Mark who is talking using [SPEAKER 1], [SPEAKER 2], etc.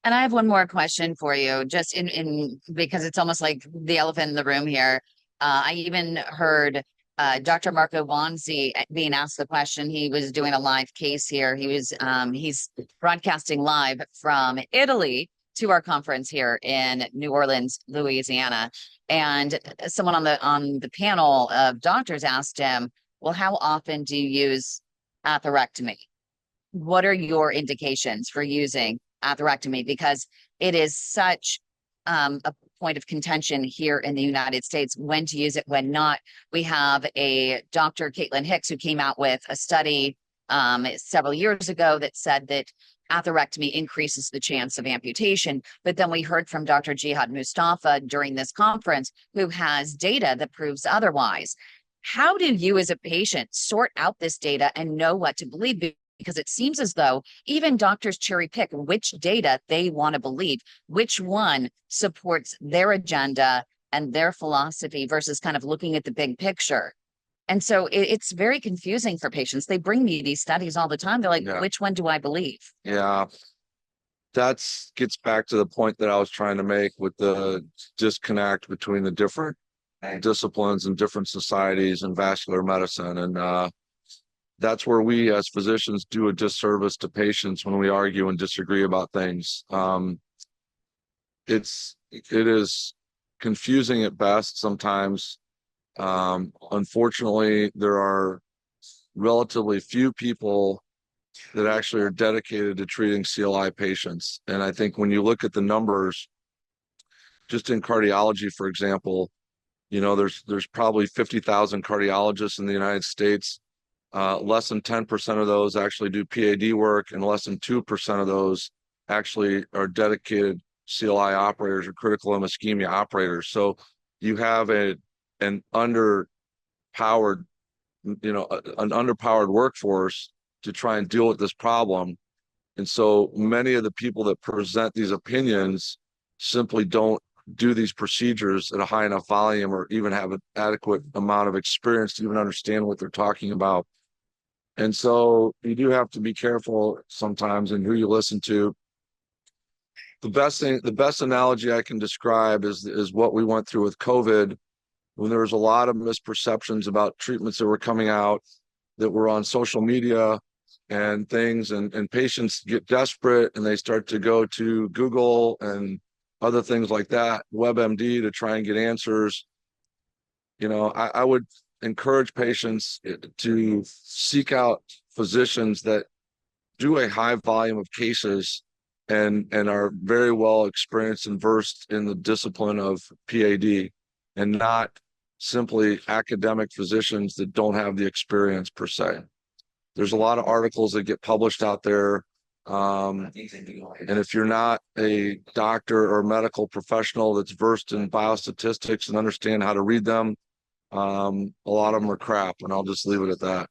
[SPEAKER 1] And I have one more question for you, just in because it's almost like the elephant in the room here. I even heard Dr. Marco Vonzi being asked the question. He was doing a live case here. He's broadcasting live from Italy to our conference here in New Orleans, Louisiana. And someone on the panel of doctors asked him, "Well, how often do you use atherectomy? What are your indications for using atherectomy?" Because it is such a point of contention here in the United States, when to use it, when not. We have a Dr. Caitlin Hicks who came out with a study several years ago that said that atherectomy increases the chance of amputation. But then we heard from Dr. Jihad Mustafa during this conference, who has data that proves otherwise. How do you as a patient sort out this data and know what to believe? Because it seems as though even doctors cherry pick which data they want to believe, which one supports their agenda and their philosophy versus kind of looking at the big picture. And so it's very confusing for patients. They bring me these studies all the time. They're like,
[SPEAKER 2] Yeah.
[SPEAKER 1] which one do I believe?
[SPEAKER 2] Yeah. That gets back to the point that I was trying to make with the disconnect between the different disciplines and different societies in vascular medicine. And that's where we as physicians do a disservice to patients when we argue and disagree about things. It is confusing at best sometimes. Unfortunately, there are relatively few people that actually are dedicated to treating CLI patients. And I think when you look at the numbers, just in cardiology, for example, there's probably 50,000 cardiologists in the United States. Less than 10% of those actually do P.A.D. work, and less than 2% of those actually are dedicated CLI operators or critical limb ischemia operators. So you have an underpowered, an underpowered workforce to try and deal with this problem. And so many of the people that present these opinions simply don't do these procedures at a high enough volume or even have an adequate amount of experience to even understand what they're talking about. And so you do have to be careful sometimes in who you listen to. The best analogy I can describe is what we went through with COVID, when there was a lot of misperceptions about treatments that were coming out that were on social media and things, and patients get desperate and they start to go to Google and other things like that, WebMD, to try and get answers. I would encourage patients to seek out physicians that do a high volume of cases and are very well experienced and versed in the discipline of P.A.D. and not simply academic physicians that don't have the experience per se. There's a lot of articles that get published out there. And if you're not a doctor or medical professional that's versed in biostatistics and understand how to read them, a lot of them are crap, and I'll just leave it at that.